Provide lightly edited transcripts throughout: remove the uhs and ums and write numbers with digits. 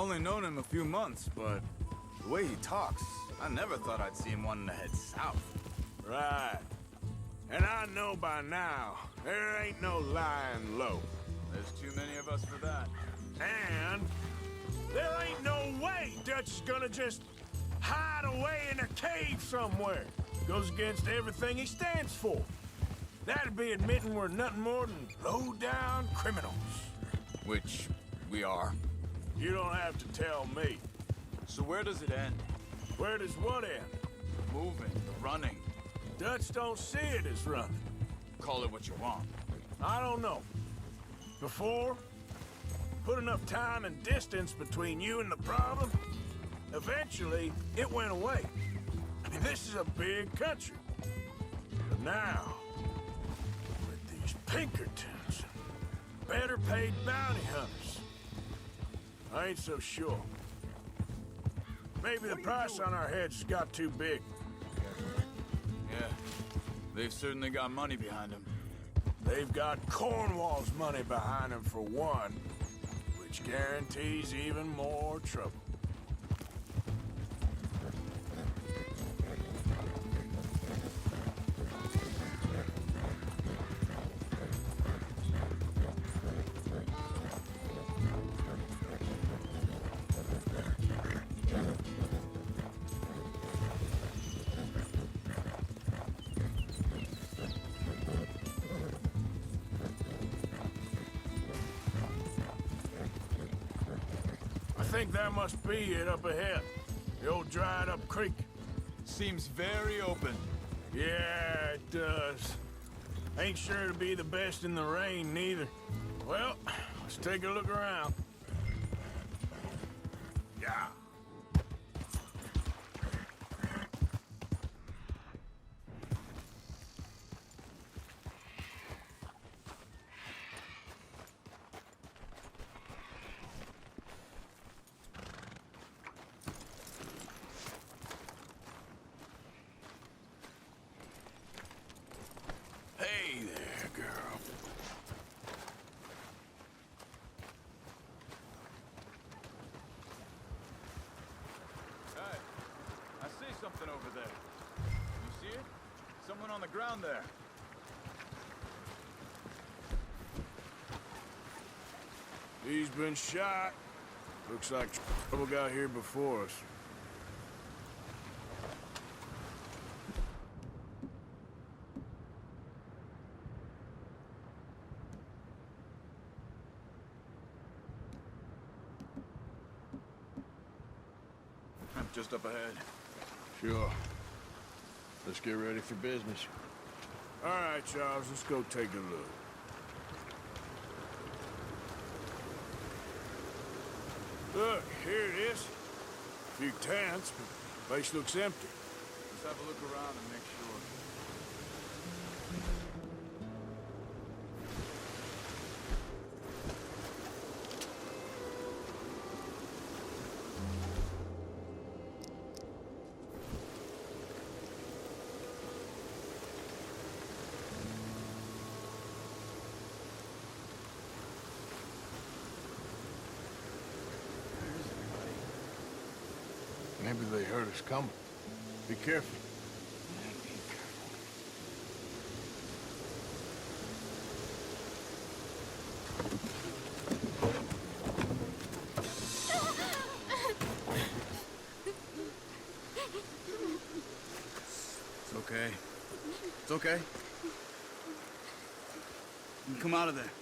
only known him a few months, but the way he talks, I never thought I'd see him wanting to head south. Right. And I know by now, there ain't no lying low. There's too many of us for that. And there ain't no way Dutch is gonna just hide away in a cave somewhere. Goes against everything he stands for. That'd be admitting we're nothing more than low-down criminals. Which we are. You don't have to tell me. So where does it end? Where does what end? Moving, the running. Dutch don't see it as running. Call it what you want. I don't know. Before, put enough time and distance between you and the problem, eventually it went away. I mean, this is a big country. But now, with these Pinkertons and better paid bounty hunters, I ain't so sure. Maybe the price on our heads got too big. Yeah, they've certainly got money behind them. They've got Cornwall's money behind them for one, which guarantees even more trouble. I think that must be it up ahead. The old dried up creek. Seems very open. Yeah, it does. Ain't sure to be the best in the rain, neither. Well, let's take a look around. Yeah. Hey there, girl. Hey, I see something over there. You see it? Someone on the ground there. He's been shot. Looks like trouble got here before us. Just up ahead. Sure. Let's get ready for business. All right, Charles, let's go take a look. Look, here it is. A few tents, but the place looks empty. Let's have a look around and make sure. Maybe they heard us coming. Be careful. It's okay. It's okay. You can come out of there.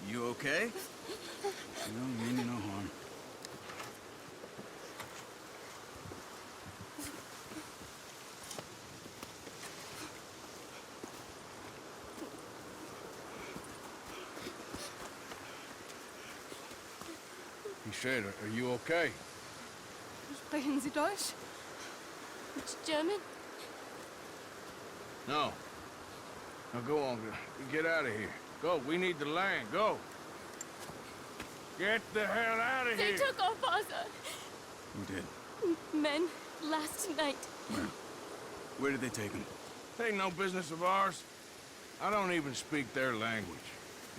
You okay? You don't mean you no harm. He said, are you okay? Sprechen Sie Deutsch? It's German? No. Now go on, get out of here. Go, we need the land, go. Get the hell out of They here! took our father. Who did? Men last night. Where did they take him? Ain't no business of ours. I don't even speak their language.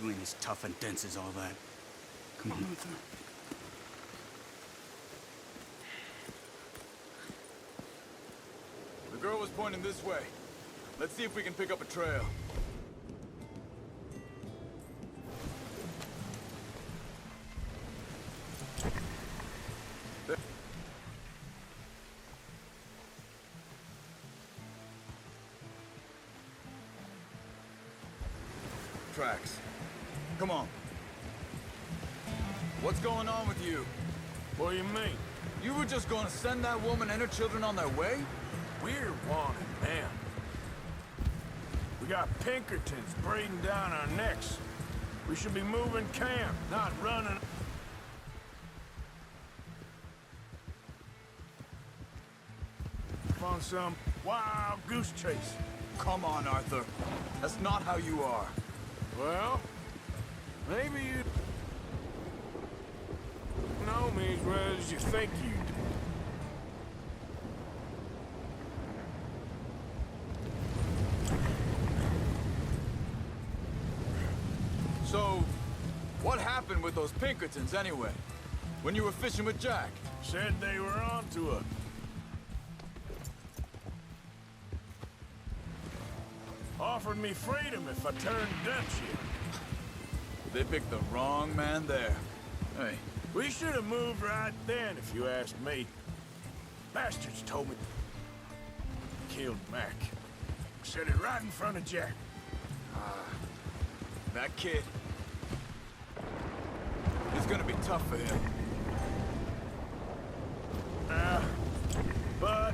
You ain't as tough and dense as all that. Come on, Luther. The girl was pointing this way. Let's see if we can pick up a trail. Tracks. Come on. What's going on with you? What do you mean? You were just going to send that woman and her children on their way? We're wanted, man. We got Pinkertons breathing down our necks. We should be moving camp, not running. On some wild goose chase. Come on, Arthur. That's not how you are. Well, maybe you know me as well as you think you do. So, what happened with those Pinkertons anyway? When you were fishing with Jack? Said they were onto us. Offered me freedom if I turned Dutch. They picked the wrong man there. Hey, We should have moved right then, if you ask me. Bastards told me killed Mac. Said it right in front of Jack. that kid. It's gonna be tough for him. But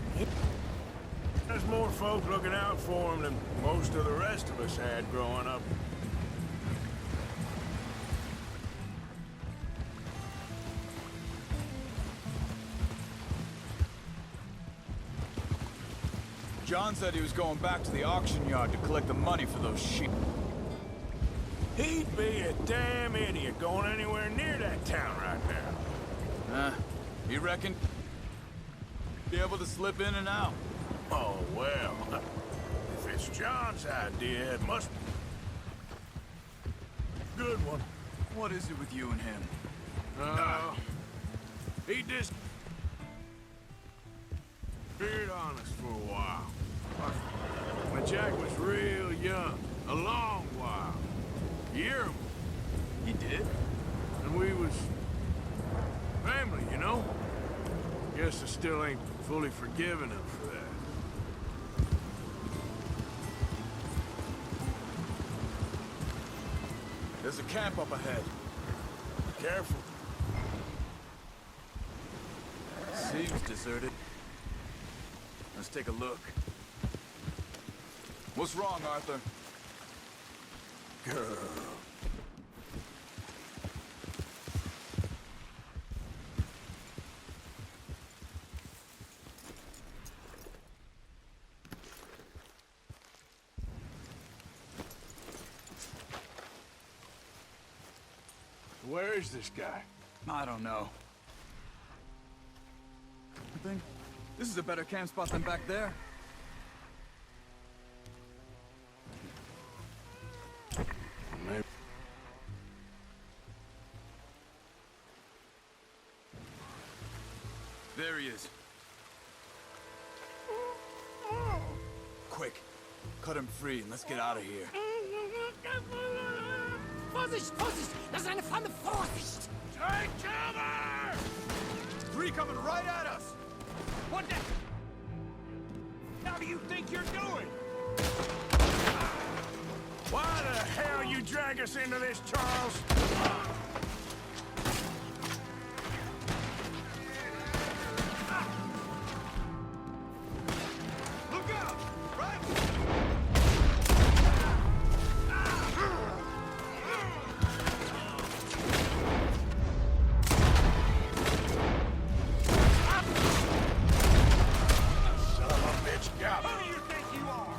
there's more folk looking out for him than most of the rest of us had growing up. John said he was going back to the auction yard to collect the money for those sheep. He'd be a damn idiot going anywhere near that town right now. You reckon? Be able to slip in and out? Oh, well. If it's John's idea, it must be a good one. What is it with you and him? He just disappeared on us for a while. When Jack was real young, a long while. Year He did? and we was family, you know? Guess I still ain't fully forgiven him for that. There's a camp up ahead. Careful. Seems deserted. Let's take a look. What's wrong, Arthur? Girl. Where is this guy? I don't know. I think this is a better camp spot than back there. Maybe. There he is. Quick, cut him free and let's get out of here. Vorsicht, Vorsicht! Das ist eine Falle! Vorsicht! Take cover! Three coming right at us! What the... How do you think you're doing? Why the hell you drag us into this, Charles? Look out! Right! Son of a bitch, got me. Who do you think you are?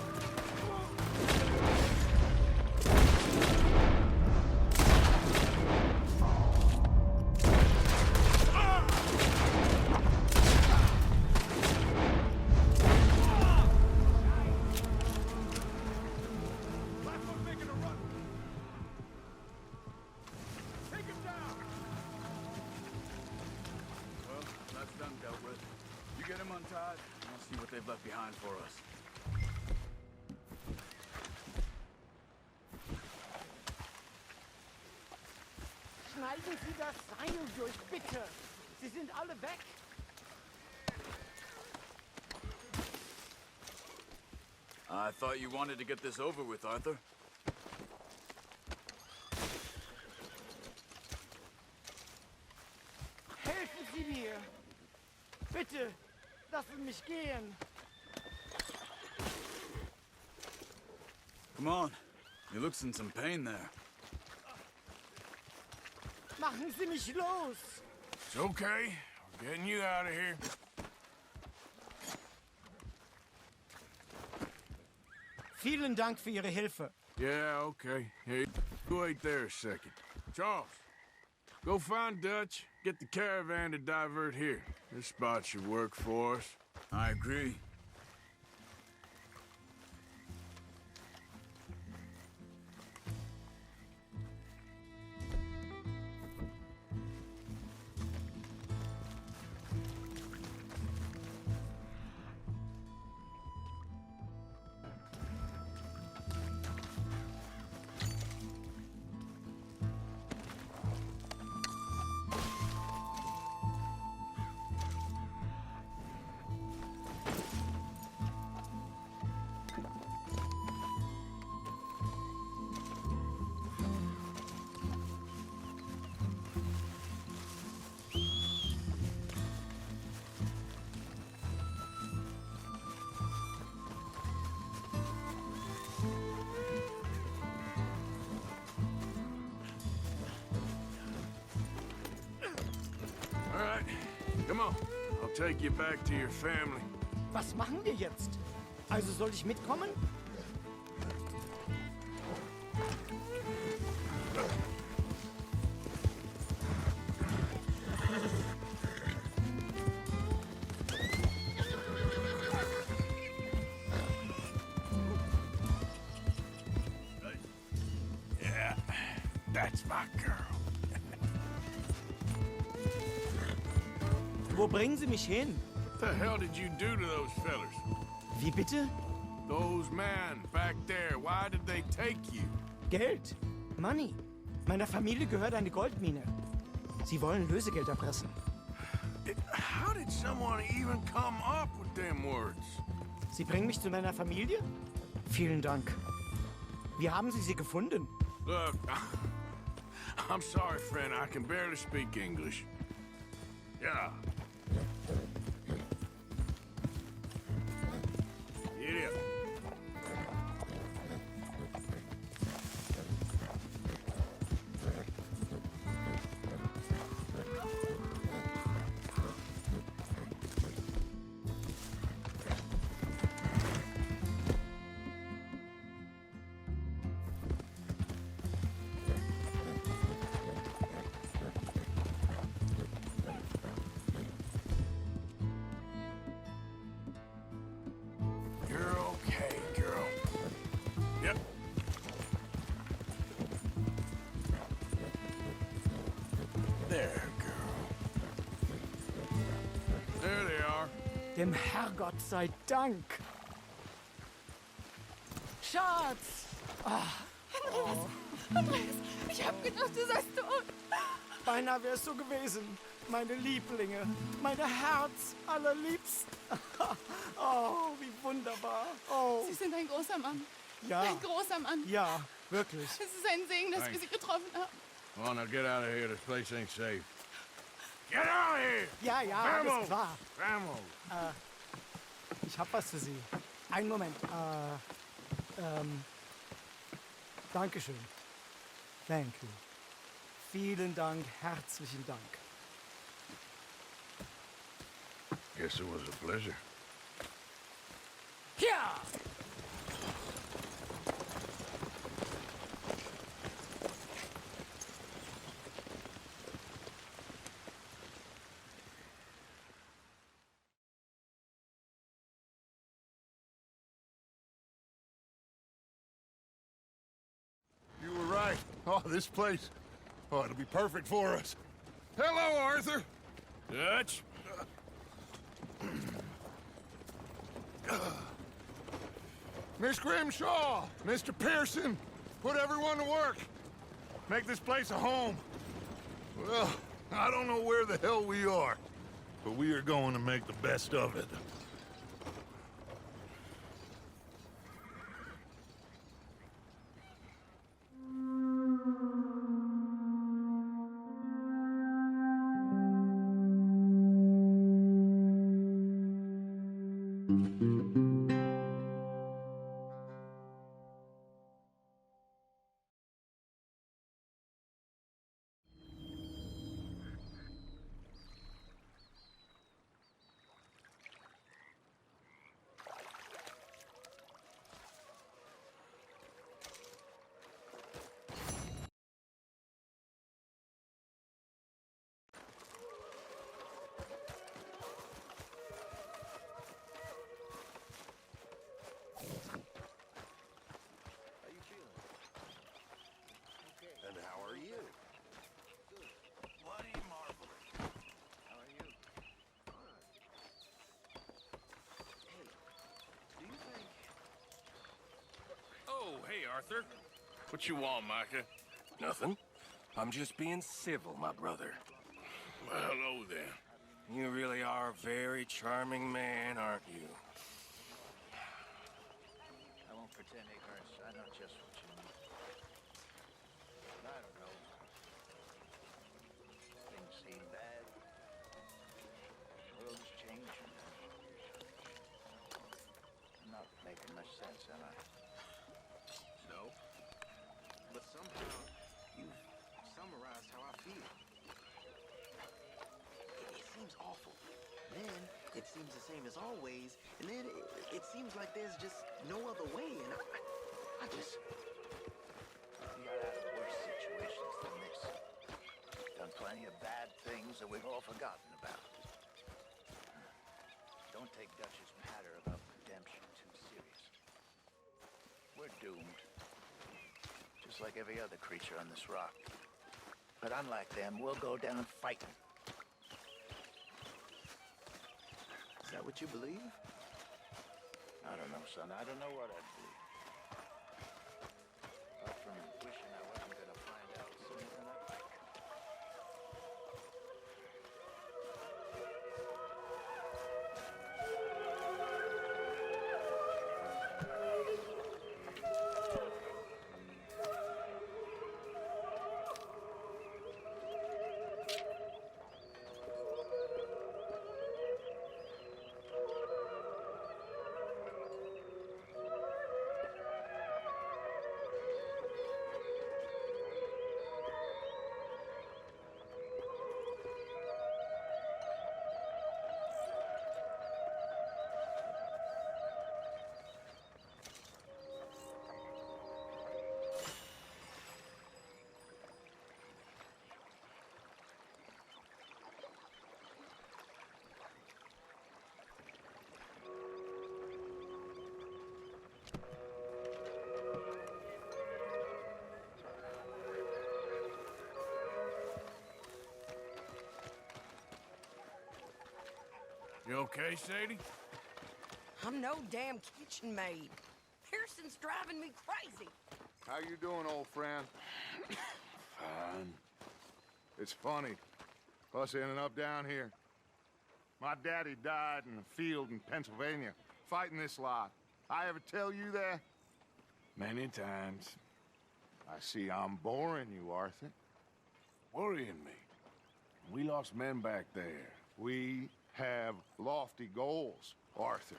dealt with. You get him untied, and I'll see what they've left behind for us. Schneiden Sie das Seil durch, bitte. Sie sind alle weg. I thought you wanted to get this over with, Arthur. Helfen Sie mir. Bitte, lassen mich gehen. Come on. He looks in some pain there. Machen Sie mich los. It's okay. We're getting you out of here. Vielen Dank für Ihre Hilfe. Yeah, okay. Hey, you wait there a second. Charles, go find Dutch. Get the caravan to divert here. This spot should work for us. I agree. All right, come on. I'll take you back to your family. Was machen wir jetzt? Also soll ich mitkommen? Yeah, that's my girl. Wo bringen Sie mich hin? What the hell did you do to those fellers? Wie bitte? Those men back there, why did they take you? Geld. Money. Meiner Familie gehört eine Goldmine. Sie wollen Lösegeld erpressen. How did someone even come up with them words? Sie bringen mich zu meiner Familie? Vielen Dank. Wie haben Sie sie gefunden? Look, I'm sorry, friend. I can barely speak English. Yeah. Idiot. You're okay, girl. Yep. There, girl. There they are. Dem Herrgott sei Dank. Schatz! Andreas, ich hab gedacht, du seist tot. Beinahe wär's so gewesen. Meine Lieblinge, meine Herz allerliebst. Oh, wie wunderbar. Oh, Sie sind ein großer Mann. ja, Ein großer Mann. ja, wirklich. Es ist ein Segen, dass wir Sie getroffen haben. Come on, now get out of here. This place ain't safe. Get out of here! Ja, ja, Vamos! alles klar. Vamos! Ich hab was für Sie. Einen Moment. Dankeschön. Thank you. Vielen Dank, herzlichen Dank. Guess it was a pleasure. Ja! You were right. Oh, this place. Oh, it'll be perfect for us. Hello, Arthur. Dutch? Miss Grimshaw, Mr. Pearson, put everyone to work. Make this place a home. Well, I don't know where the hell we are, but we are going to make the best of it. And how are you? Bloody marvelous. How are you? Fine. Hey, do you think... Oh, hey, Arthur. What you want, Micah? Nothing. I'm just being civil, my brother. Well, hello there. You really are a very charming man, aren't you? I won't pretend, Akers. I know just what you mean. But I don't know. Things seem bad. The world is changing. I'm not making much sense, am I? No. But somehow, you've summarized how I feel. It seems awful. Then, it seems the same as always. And then, it seems like there's just no other way. And I just... We got out of worse situations than this. Done plenty of bad things that we've all forgotten about. Don't take Dutch's patter about redemption too serious. We're doomed. Just like every other creature on this rock. But unlike them, we'll go down fighting. Is that what you believe? I don't know, son. I don't know what I believe. Apart from wishing I wasn't gonna find out sooner than I'd like. You okay, Sadie? I'm no damn kitchen maid. Pearson's driving me crazy. How you doing, old friend? Fine. It's funny, us ending up down here. My daddy died in a field in Pennsylvania, fighting this lot. I ever tell you that? Many times. I see I'm boring you, Arthur. Worrying me. We lost men back there. We have lofty goals, Arthur.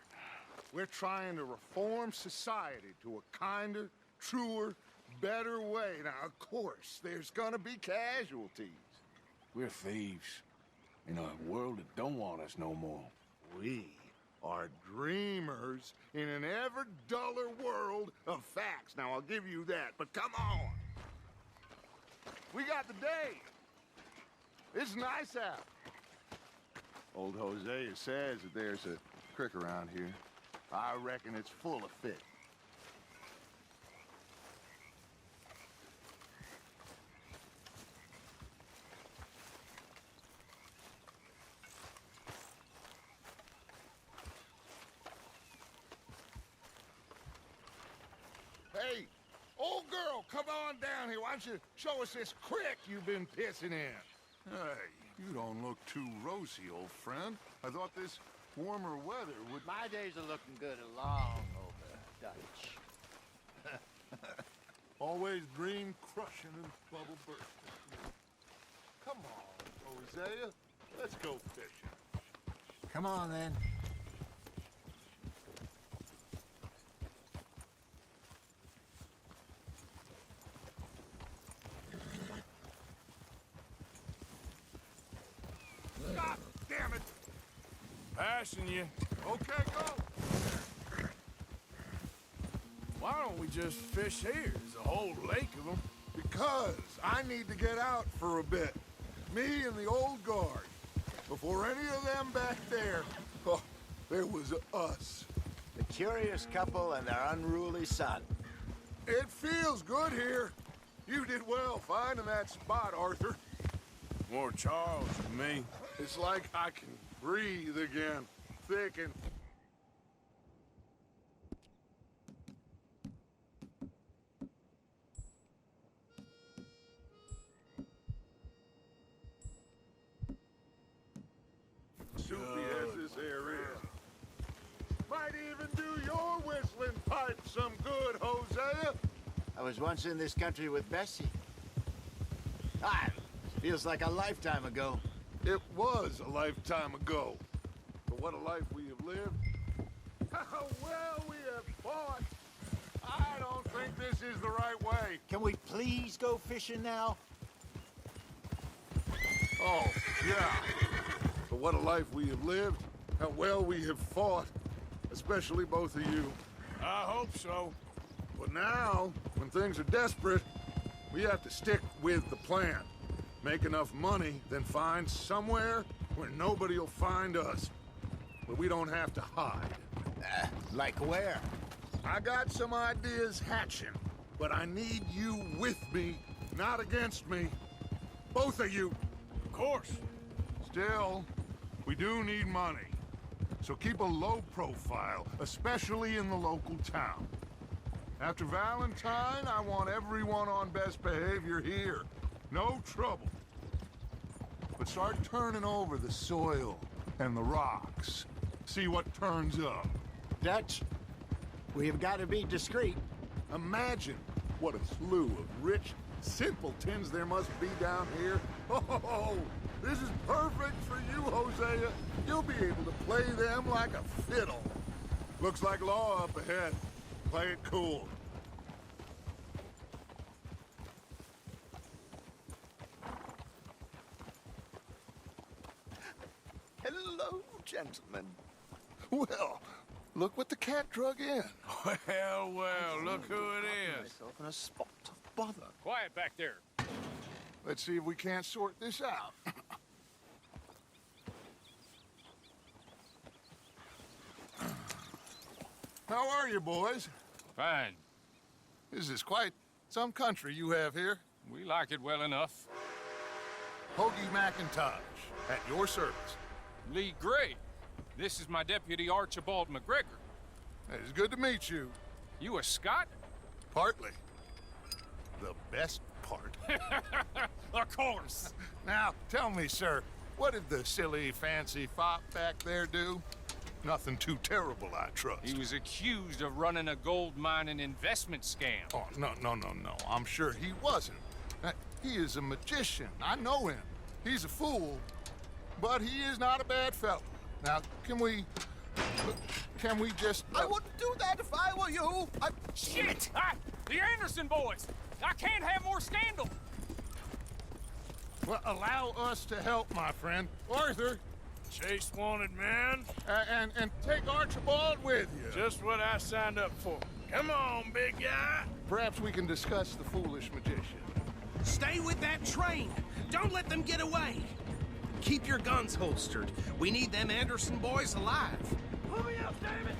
We're trying to reform society to a kinder, truer, better way. Now, of course, there's gonna be casualties. We're thieves. In a world that don't want us no more. We are dreamers in an ever duller world of facts. Now, I'll give you that, but come on. We got the day. It's nice out. Old Hosea says that there's a creek around here. I reckon it's full of fish. come on down here. Why don't you show us this creek you've been pissing in? Hey, you don't look too rosy, old friend. I thought this warmer weather would... My days are looking good along over, Dutch. Always dream crushing and bubble bursting. Come on, Hosea. Let's go fishing. Come on, then. God damn it! Passing you. Okay, go. Why don't we just fish here? There's a whole lake of them. Because I need to get out for a bit. Me and the old guard. Before any of them back there, oh, there was us. The curious couple and their unruly son. It feels good here. You did well finding that spot, Arthur. More Charles than me. It's like I can breathe again. Thick and... soupy as this air is. Might even do your whistling pipe some good, Hosea. I was once in this country with Bessie. Feels like a lifetime ago. It was a lifetime ago. But what a life we have lived. How well we have fought. I don't think this is the right way. Can we please go fishing now? Oh, yeah. But what a life we have lived. How well we have fought. Especially both of you. I hope so. But now, when things are desperate, we have to stick with the plan. Make enough money, then find somewhere where nobody will find us. Where we don't have to hide. Like where? I got some ideas hatching, but I need you with me, not against me. Both of you. Of course. Still, we do need money. So keep a low profile, especially in the local town. After Valentine, I want everyone on best behavior here. No trouble. But start turning over the soil and the rocks. See what turns up. Dutch, we've got to be discreet. Imagine what a slew of rich simpletons there must be down here. Oh, this is perfect for you, Hosea. You'll be able to play them like a fiddle. Looks like law up ahead. Play it cool. Hello, gentlemen. Well, look what the cat drug in. Well, well, look who it is. Myself in a spot of bother. Quiet back there. Let's see if we can't sort this out. How are you, boys? Fine. This is quite some country you have here. We like it well enough. Hoagie McIntosh, at your service. Lee Gray. This is my deputy Archibald McGregor. It's good to meet you. You a Scot? Partly. The best part. Of course. Now, tell me, sir, what did the silly, fancy fop back there do? Nothing too terrible, I trust. He was accused of running a gold mining investment scam. Oh, no. I'm sure he wasn't. He is a magician. I know him. He's a fool, but he is not a bad fellow. Now, can we just... I wouldn't do that if I were you. Shit! The Anderson boys! I can't have more scandal! Well, allow us to help, my friend. Arthur, Chase wanted man. and take Archibald with you. Just what I signed up for. Come on, big guy. Perhaps we can discuss the foolish magician. Stay with that train. Don't let them get away. Keep your guns holstered. We need them Anderson boys alive. Pull me up, damn it!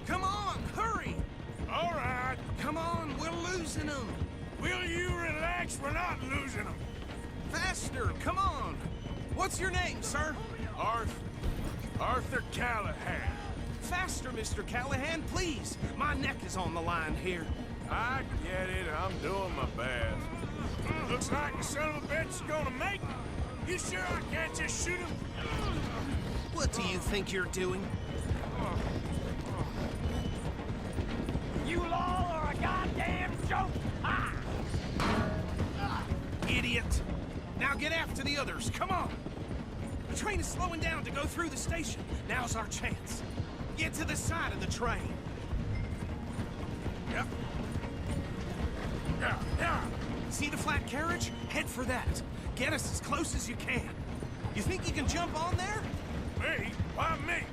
Come on, hurry! All right. Come on, we're losing them. Will you relax? We're not losing them. Faster, come on. What's your name, sir? Arthur Callahan. Faster, Mr. Callahan, please. My neck is on the line here. I get it. I'm doing my best. Looks like the son of a bitch is gonna make it. You sure I can't just shoot him? What do you think you're doing? You all are a goddamn joke! Ah! Idiot! Now get after the others, come on! The train is slowing down to go through the station. Now's our chance. Get to the side of the train. Yep. Yeah. See the flat carriage? Head for that. Get us as close as you can. You think you can jump on there? Me? Why me?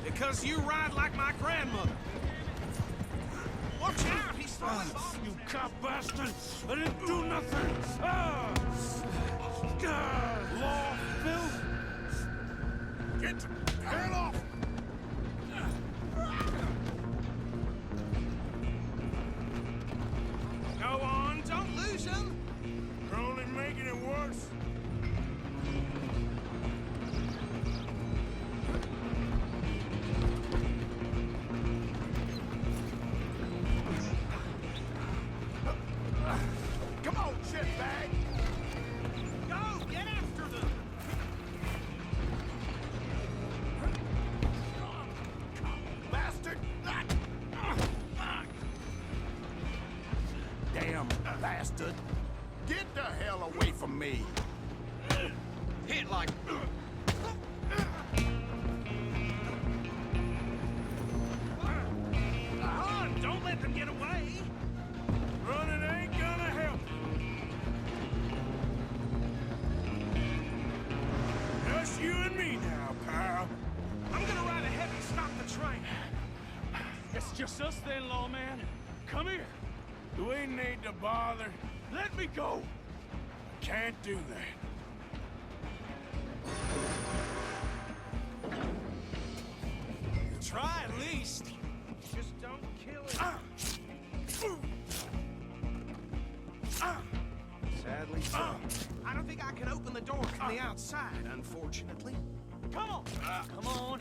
Because you ride like my grandmother. Watch out, he's throwing bombs. You cop bastard! I didn't do nothing! Law, Phil! Get the hell off! Go on, don't lose him. You're only making it worse. Come on, shitbag! Go, get after them. Bastard! Damn bastard! Get the hell away from me! Hit like... on, don't let them get away. Running ain't gonna help. Just you and me now, pal. I'm gonna ride ahead and stop the train. It's just us then, lawman. Come here. Do we need to bother? Let me go. Can't do that. Try at least. Just don't kill it. Sadly so. I don't think I can open the door from the outside, unfortunately. Come on. Come on.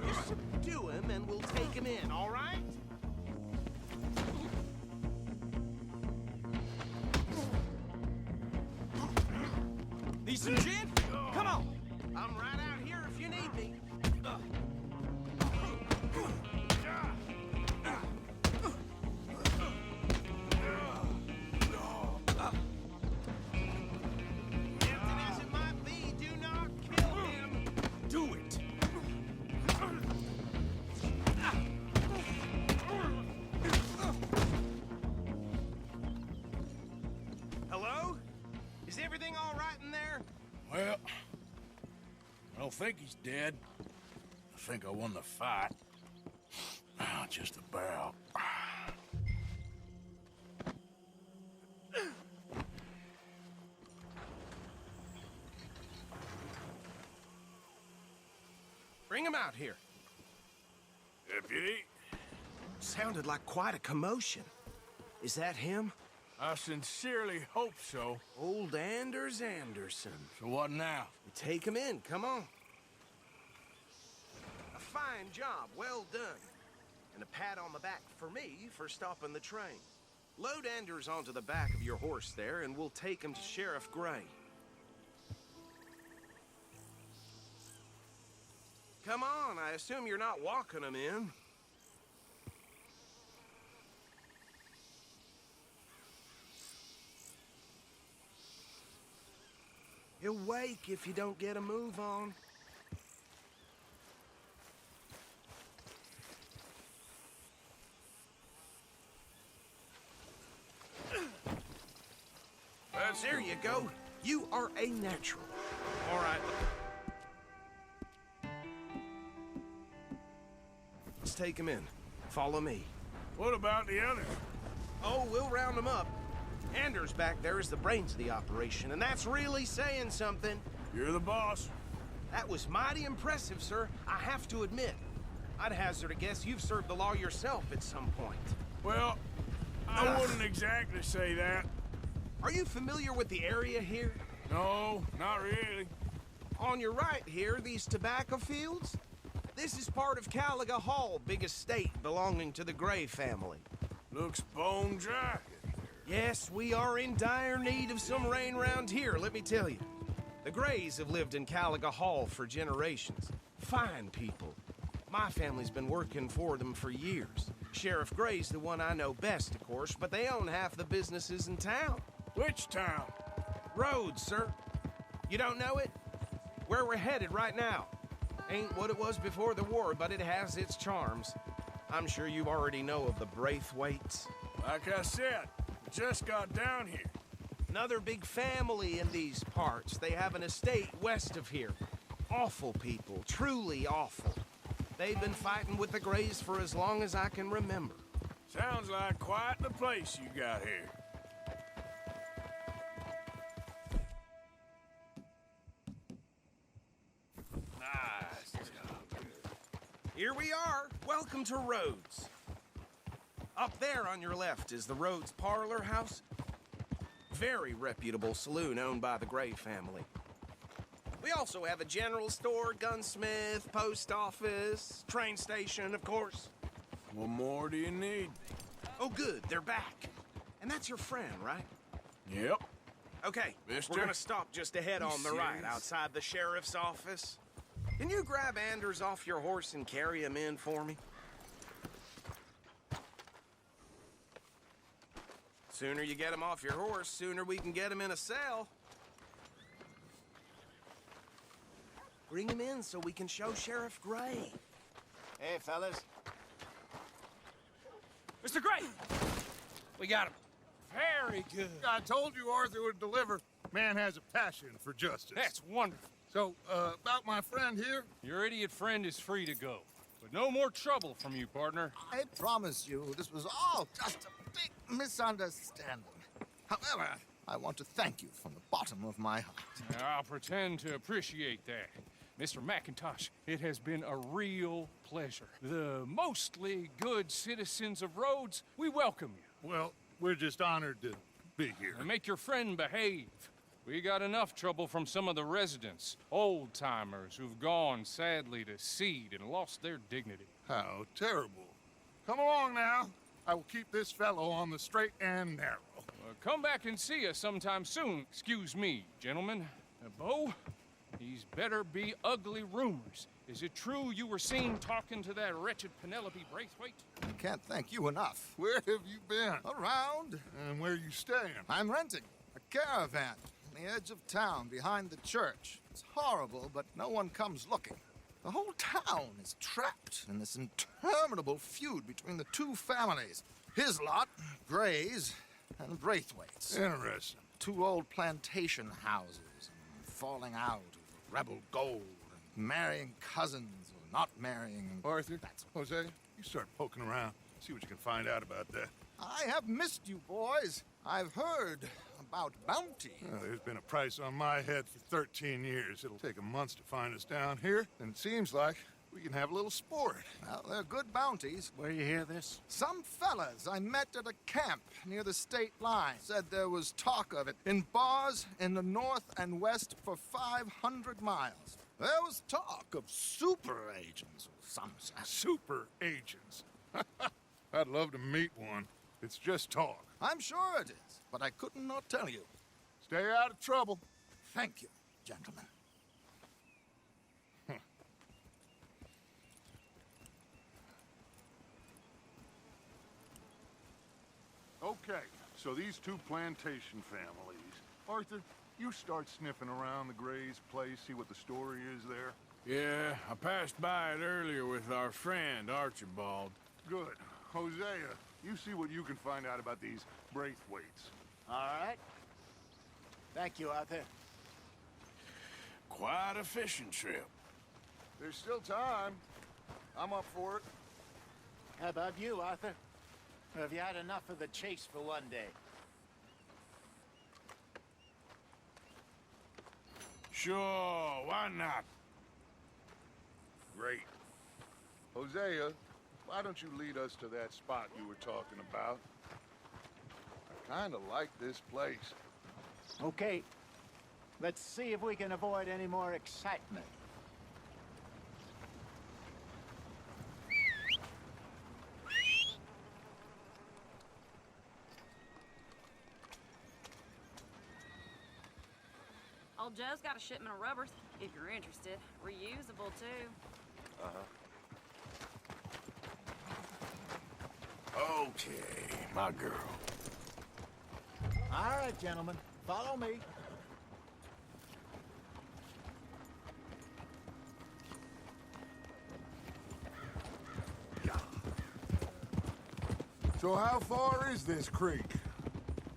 You subdue him and we'll take him in, all right? Need some gin? Come on. I'm right out here if you need me. Tempting as it might be, do not kill him. Do it. Hello? Is everything all right in there? Well, I don't think he's dead. I think I won the fight. Just about. Bring him out here. Deputy, Sounded like quite a commotion. Is that him? I sincerely hope so. Old Anders Anderson. So what now? Take him in, come on. A fine job, well done. And a pat on the back for me for stopping the train. Load Anders onto the back of your horse there, and we'll take him to Sheriff Gray. Come on, I assume you're not walking him in. He'll wake if you don't get a move on. There you go. You are a natural. All right. Let's take him in. Follow me. What about the others? Oh, we'll round them up. Anders back there is the brains of the operation, and that's really saying something. You're the boss. That was mighty impressive, sir. I have to admit. I'd hazard a guess you've served the law yourself at some point. Well, I wouldn't exactly say that. Are you familiar with the area here? No, not really. On your right here, these tobacco fields? This is part of Caliga Hall, big estate belonging to the Gray family. Looks bone dry. Yes, we are in dire need of some rain round here, let me tell you. The Grays have lived in Caliga Hall for generations. Fine people. My family's been working for them for years. Sheriff Gray's the one I know best, of course, but they own half the businesses in town. Which town? Rhodes, sir. You don't know it? Where we're headed right now. Ain't what it was before the war, but it has its charms. I'm sure you already know of the Braithwaites. Like I said, just got down here. Another big family in these parts. They have an estate west of here. Awful people, truly awful. They've been fighting with the Grays for as long as I can remember. Sounds like quite the place you got here. Nice. Here we are. Welcome to Rhodes. Up there on your left is the Rhodes Parlor House. Very reputable saloon owned by the Gray family. We also have a general store, gunsmith, post office, train station, of course. What more do you need? Oh, good, they're back. And that's your friend, right? Yep. Okay, Mister? we're gonna stop just ahead You on the right, serious? outside the sheriff's office. Can you grab Anders off your horse and carry him in for me? Sooner you get him off your horse, sooner we can get him in a cell. Bring him in so we can show Sheriff Gray. Hey, fellas. Mr. Gray! We got him. Very good. I told you Arthur would deliver. Man has a passion for justice. That's wonderful. So, about my friend here? Your idiot friend is free to go. But no more trouble from you, partner. I promise you, this was all just a big misunderstanding. However, I want to thank you from the bottom of my heart. I'll pretend to appreciate that. Mr. McIntosh, it has been a real pleasure. The mostly good citizens of Rhodes, we welcome you. Well, we're just honored to be here. And make your friend behave. We got enough trouble from some of the residents, old-timers who've gone, sadly, to seed and lost their dignity. How terrible. Come along now. I will keep this fellow on the straight and narrow. Come back and see us sometime soon. Excuse me, gentlemen. Bo, these better be ugly rumors. Is it true you were seen talking to that wretched Penelope Braithwaite? I can't thank you enough. Where have you been? Around. And where you staying? I'm renting a caravan on the edge of town behind the church. It's horrible, but no one comes looking. The whole town is trapped in this interminable feud between the two families. His lot, Gray's, and Braithwaite's. Interesting. Two old plantation houses, and falling out over rebel gold, and marrying cousins or not marrying. Arthur, Jose, you start poking around. See what you can find out about that. I have missed you, boys. I've heard about bounty. Well, there's been a price on my head for 13 years. It'll take a month to find us down here, and it seems like we can have a little sport. Well, they're good bounties. Where you hear this? Some fellas I met at a camp near the state line said there was talk of it in bars in the north and west for 500 miles. There was talk of super agents or some such. Super agents. I'd love to meet one. It's just talk. I'm sure it is, but I couldn't not tell you. Stay out of trouble. Thank you, gentlemen. Okay, so these two plantation families. Arthur, you start sniffing around the Gray's place, see what the story is there. Yeah, I passed by it earlier with our friend, Archibald. Good. Hosea, you see what you can find out about these Braithwaites. All right. Thank you, Arthur. Quite a fishing trip. There's still time. I'm up for it. How about you, Arthur? Or have you had enough of the chase for one day? Sure, why not? Great. Hosea, why don't you lead us to that spot you were talking about? I kind of like this place. Okay. Let's see if we can avoid any more excitement. Old Joe's got a shipment of rubbers, if you're interested. Reusable, too. Okay, my girl. All right, gentlemen. Follow me. So how far is this creek?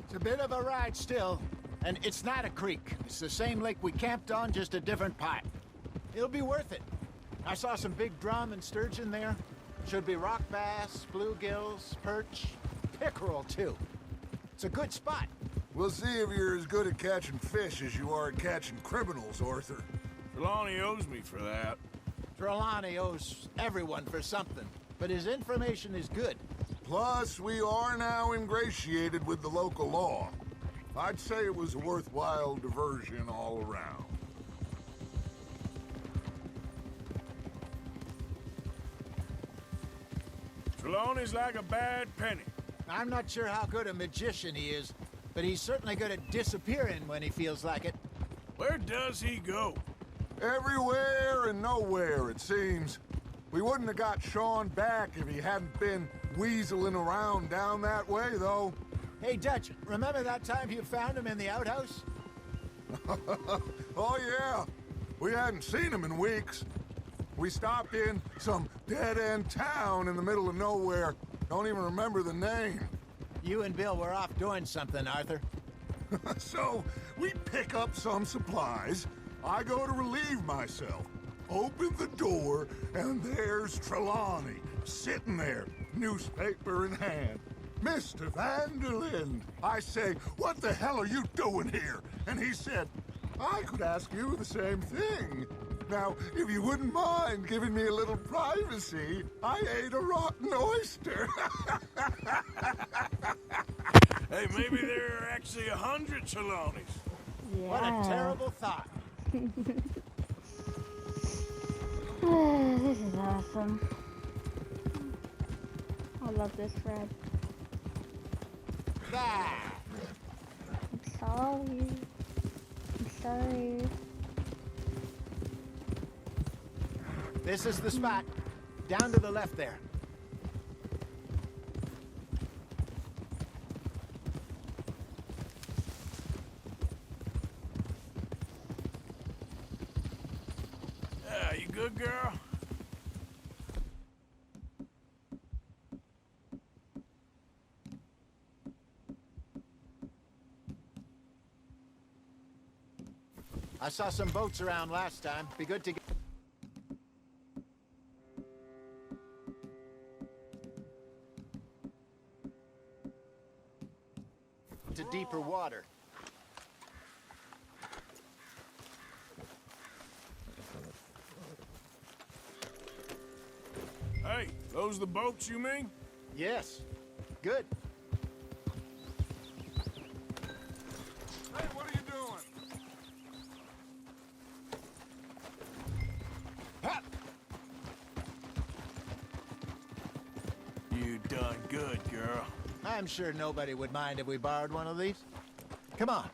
It's a bit of a ride still, and it's not a creek. It's the same lake we camped on, just a different part. It'll be worth it. I saw some big drum and sturgeon there. Should be rock bass, bluegills, perch, pickerel, too. It's a good spot. We'll see if you're as good at catching fish as you are at catching criminals, Arthur. Trelawney owes me for that. Trelawney owes everyone for something, but his information is good. Plus, we are now ingratiated with the local law. I'd say it was a worthwhile diversion all around. Trelawney's like a bad penny. I'm not sure how good a magician he is, but he's certainly good at disappearing when he feels like it. Where does he go? Everywhere and nowhere, it seems. We wouldn't have got Sean back if he hadn't been weaseling around down that way, though. Hey, Dutch, remember that time you found him in the outhouse? Oh, yeah. We hadn't seen him in weeks. We stopped in some dead-end town in the middle of nowhere. Don't even remember the name. You and Bill were off doing something, Arthur. So, we pick up some supplies. I go to relieve myself. Open the door, and there's Trelawney, sitting there, newspaper in hand. Mr. Van der Linde. I say, what the hell are you doing here? And he said, I could ask you the same thing. Now, if you wouldn't mind giving me a little privacy, I ate a rotten oyster. Hey, maybe there are actually 100 Trelawneys. Yeah. What a terrible thought. This is awesome. I love this Fred. I'm sorry. I'm sorry. This is the spot. Down to the left there. You good, girl? I saw some boats around last time. Be good to get to deeper water. Hey, those the boats you mean? Yes. Good. Hey, what are you doing? Ha! You done good, girl. I'm sure nobody would mind if we borrowed one of these. Come on.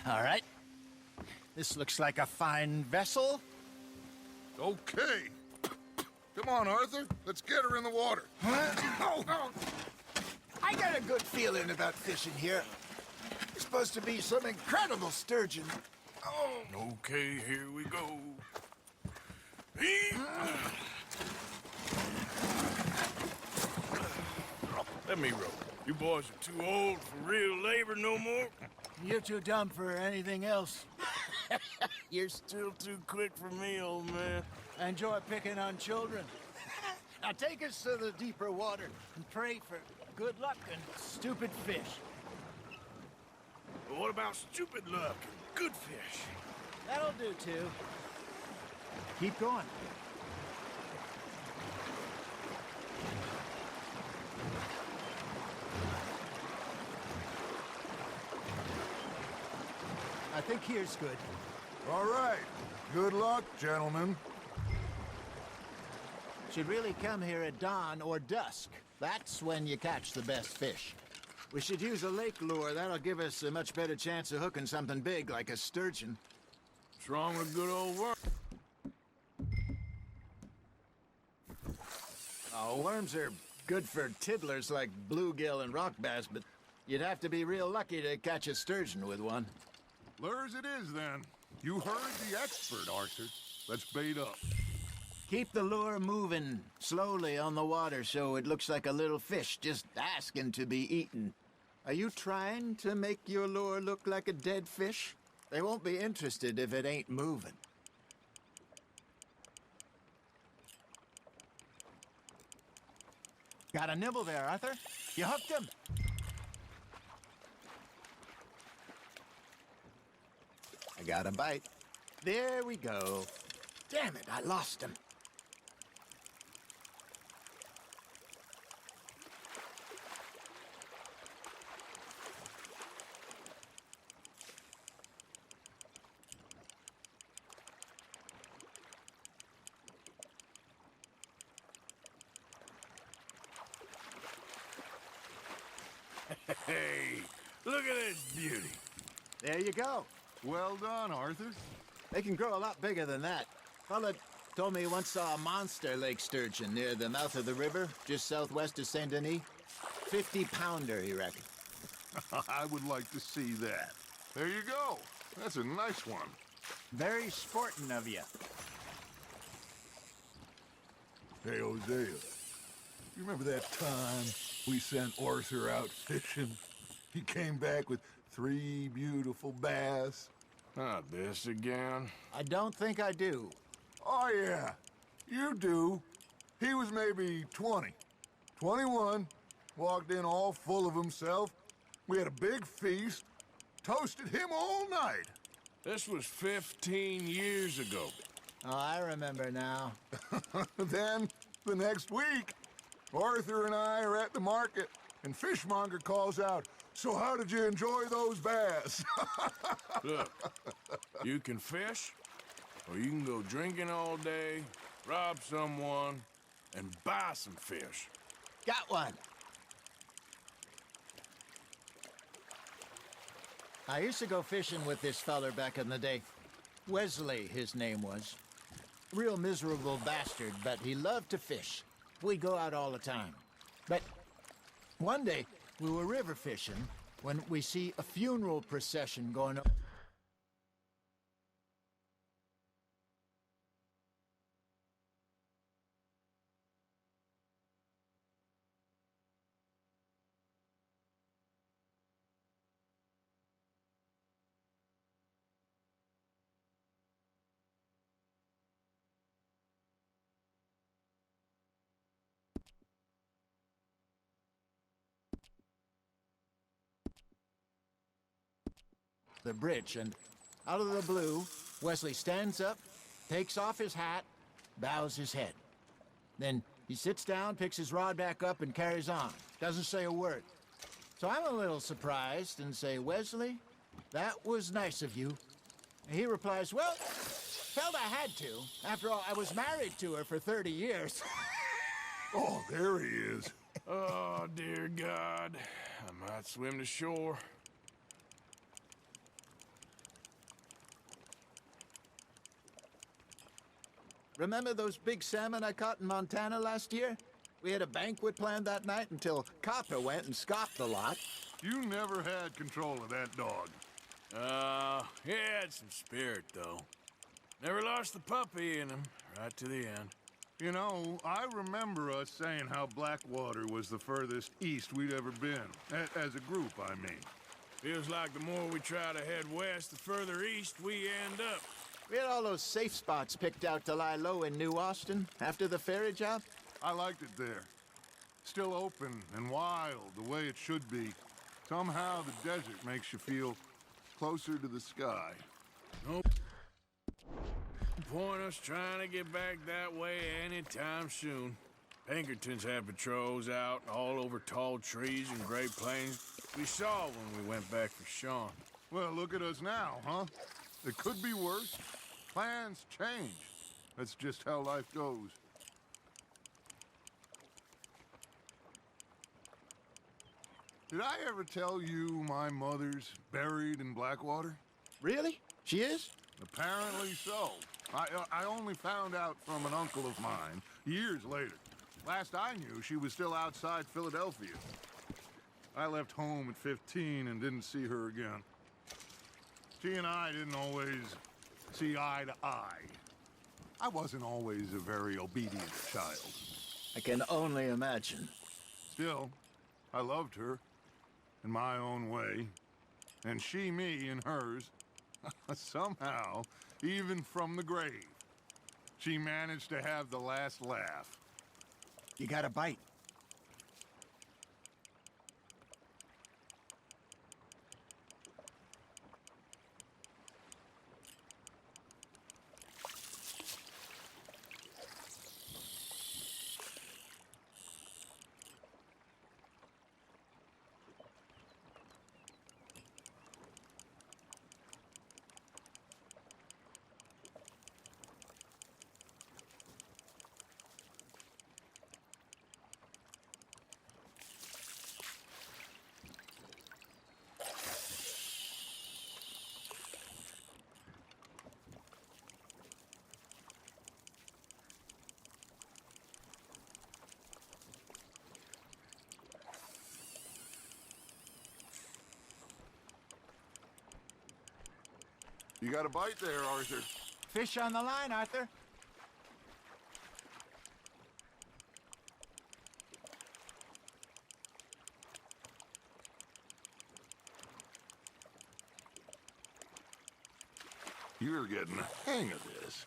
All right. This looks like a fine vessel. Okay. Come on, Arthur. Let's get her in the water. I got a good feeling about fishing here. It's supposed to be some incredible sturgeon. Okay, here we go. Let me row. You boys are too old for real labor no more. You're too dumb for anything else. You're still too quick for me, old man. I enjoy picking on children. Now take us to the deeper water and pray for good luck and stupid fish. But what about stupid luck and good fish? That'll do, too. Keep going. I I think here's good. All right. Good luck, gentlemen. Should really come here at dawn or dusk. That's when you catch the best fish. We should use a lake lure. That'll give us a much better chance of hooking something big like a sturgeon. What's wrong with good old worm? Oh, worms are good for tiddlers like bluegill and rock bass, but you'd have to be real lucky to catch a sturgeon with one. Lures it is, then. You heard the expert, Arthur. Let's bait up. Keep the lure moving slowly on the water so it looks like a little fish just asking to be eaten. Are you trying to make your lure look like a dead fish? They won't be interested if it ain't moving. Got a nibble there, Arthur. You hooked him. I got a bite. There we go. Damn it, I lost him. Hey, look at this beauty. There you go. Well done, Arthur. They can grow a lot bigger than that. Fella told me he once saw a monster lake sturgeon near the mouth of the river, just southwest of Saint Denis. 50-pounder, he reckoned. I would like to see that. There you go. That's a nice one. Very sporting of you. Hey, Hosea. You remember that time we sent Arthur out fishing? He came back with 3 beautiful bass. Not this again. I don't think I do. Oh, yeah. You do. He was maybe 20. 21. Walked in all full of himself. We had a big feast. Toasted him all night. This was 15 years ago. Oh, I remember now. Then, the next week, Arthur and I are at the market, and Fishmonger calls out, "So how did you enjoy those bass?" Look, you can fish, or you can go drinking all day, rob someone, and buy some fish. Got one. I used to go fishing with this feller back in the day. Wesley, his name was. Real miserable bastard, but he loved to fish. We'd go out all the time. But one day, we were river fishing when we see a funeral procession going up. The bridge, and out of the blue, Wesley stands up, takes off his hat, bows his head. Then he sits down, picks his rod back up, and carries on. Doesn't say a word. So I'm a little surprised and say, "Wesley, that was nice of you." And he replies, "Well, felt I had to. After all, I was married to her for 30 years. Oh, there he is. Oh, dear God. I might swim to shore. Remember those big salmon I caught in Montana last year? We had a banquet planned that night until Copper went and scoffed the lot. You never had control of that dog. He had some spirit, though. Never lost the puppy in him, right to the end. You know, I remember us saying how Blackwater was the furthest east we'd ever been. As a group, I mean. Feels like the more we try to head west, the further east we end up. We had all those safe spots picked out to lie low in New Austin after the ferry job. I liked it there. Still open and wild, the way it should be. Somehow the desert makes you feel closer to the sky. No point us trying to get back that way anytime soon. Pinkertons had patrols out all over tall trees and Great Plains. We saw when we went back for Sean. Well, look at us now, huh? It could be worse. Plans change. That's just how life goes. Did I ever tell you my mother's buried in Blackwater? Really? She is? Apparently so. I only found out from an uncle of mine years later. Last I knew, she was still outside Philadelphia. I left home at 15 and didn't see her again. She and I didn't always see eye to eye. I wasn't always a very obedient child. I can only imagine. Still, I loved her in my own way, and she me in hers. Somehow, even from the grave, she managed to have the last laugh. You got a bite. You got a bite there, Arthur. Fish on the line, Arthur. You're getting the hang of this.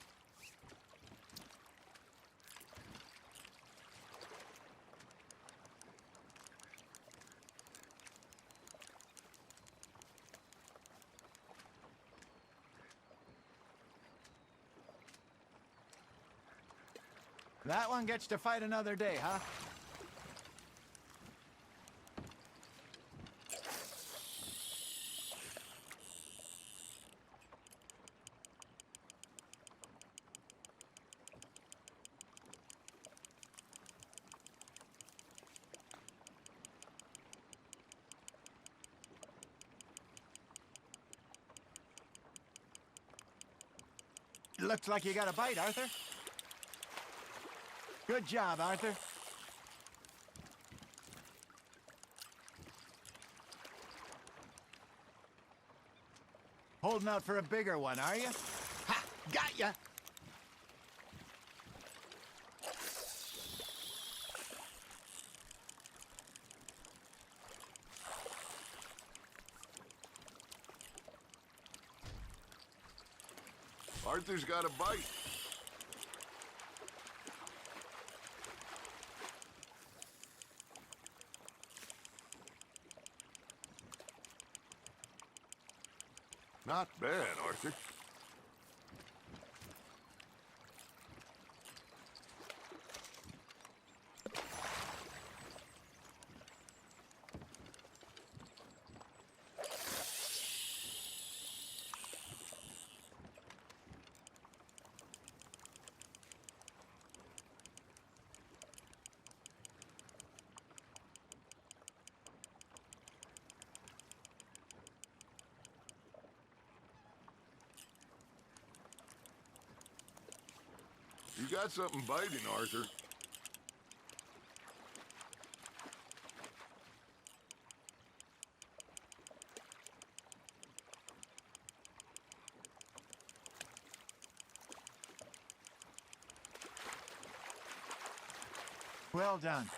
That one gets to fight another day, huh? Looks like you got a bite, Arthur. Good job, Arthur. Holding out for a bigger one, are you? Ha! Got ya! Arthur's got a bite. Not bad, Arthur. You got something biting, Arthur. Well done.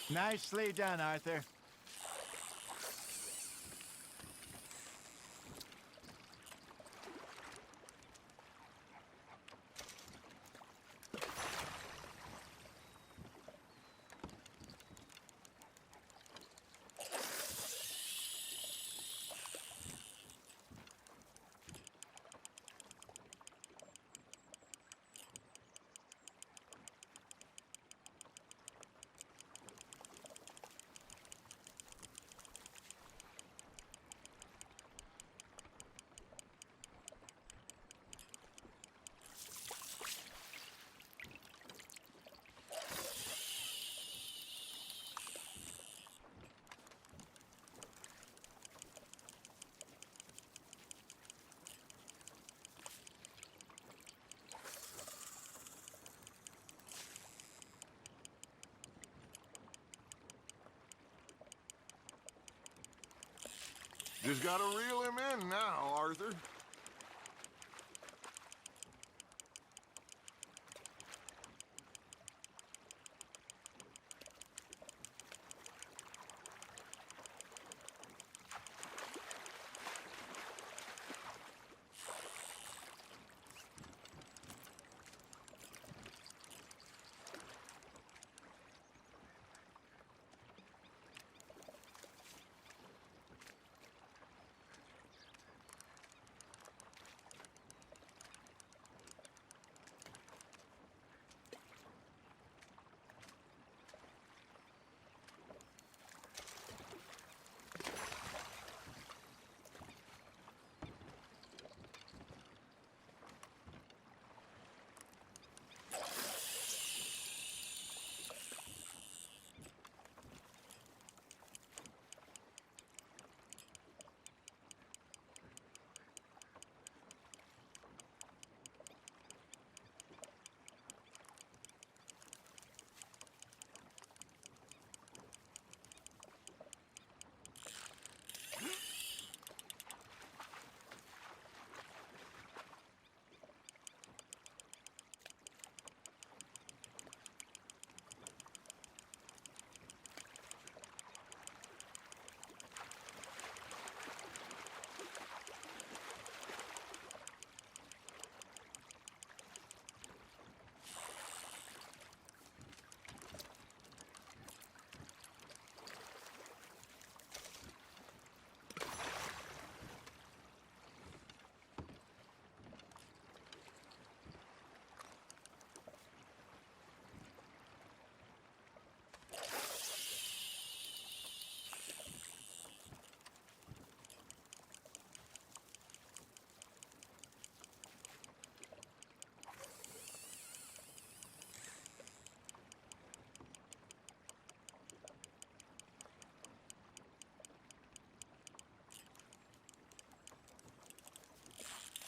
Nicely done, Arthur. Just gotta reel him in now, Arthur.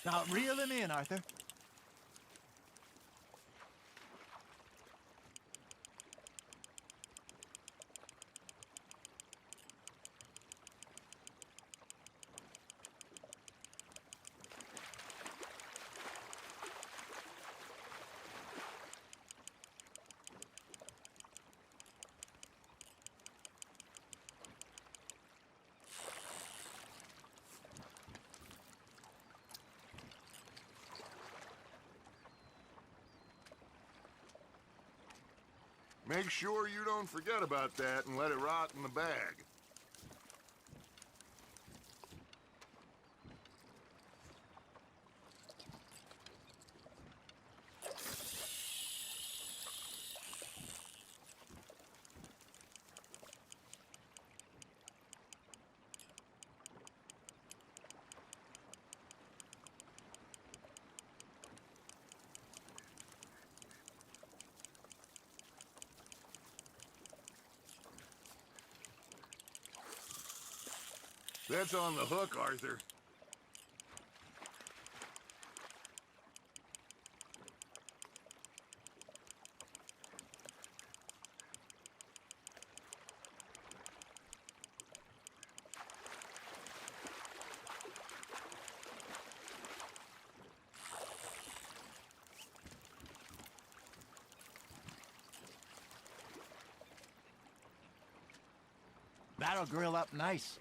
Now, reel him in, Arthur. Make sure you don't forget about that and let it rot in the bag. That's on the hook, Arthur. That'll grill up nice.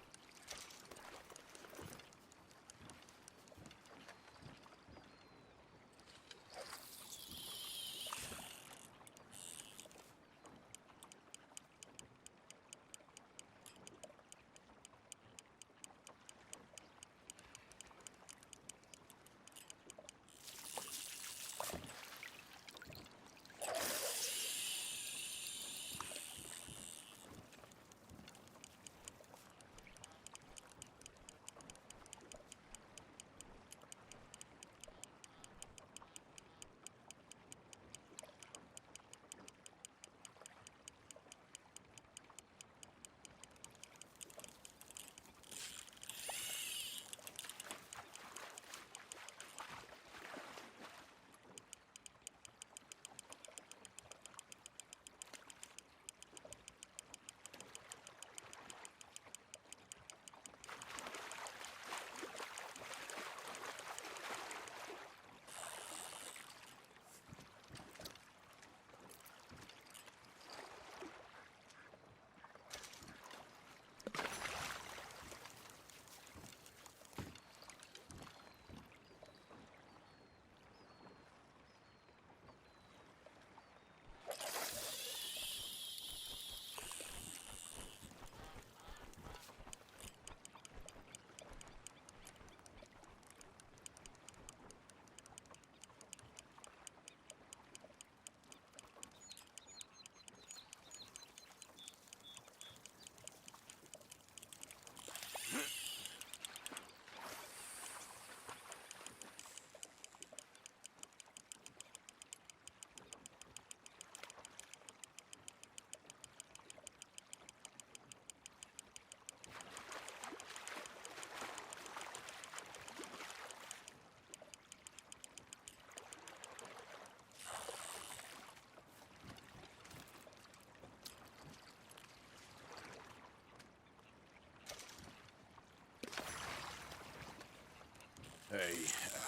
Hey,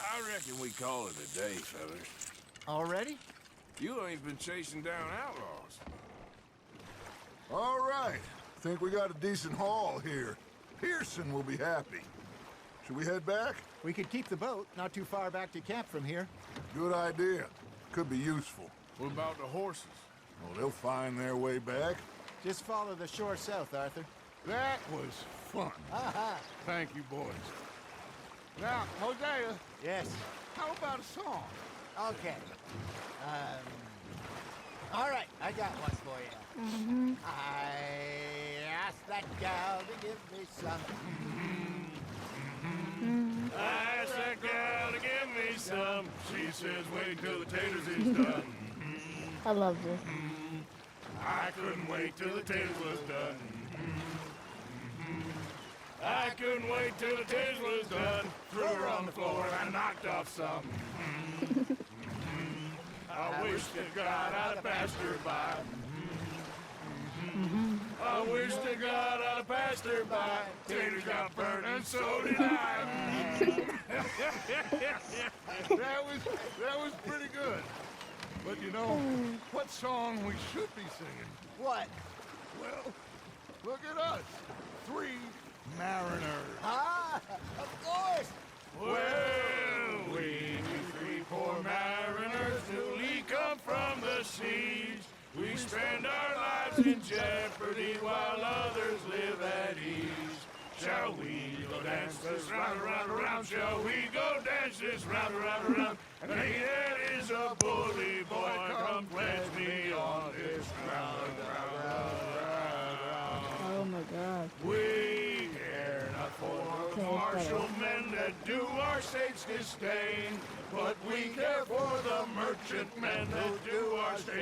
I reckon we call it a day, fellas. Already? You ain't been chasing down outlaws. All right. Think we got a decent haul here. Pearson will be happy. Should we head back? We could keep the boat not too far back to camp from here. Good idea. Could be useful. What about the horses? Well, they'll find their way back. Just follow the shore south, Arthur. That was fun. Thank you, boys. Now, Hosea. Yes. How about a song? Okay. All right, I got one for you. I asked that gal to give me some. I asked that gal to give me some. She says, wait till the taters is done. I love this. I couldn't wait till the taters was done. I couldn't wait till the taters was done. Threw her on the floor and I knocked off some. I wish to God I'd have passed her by. I wish to God I'd have passed her by. Taters got burned and so did I. That was pretty good. But you know, what song we should be singing? What? Well, look at us. 3 mariners. Ah, of course. Well, we 3 poor mariners newly come from the seas. We spend our lives in jeopardy while others live at ease. Shall we go dance this round, around, around? Shall we go dance this round, around, around? And he that is a bully boy, come pledge me on this round, round, round, round. Oh my god. We care not for the martial men that do our state's disdain, but we care for the merchant men that do our state's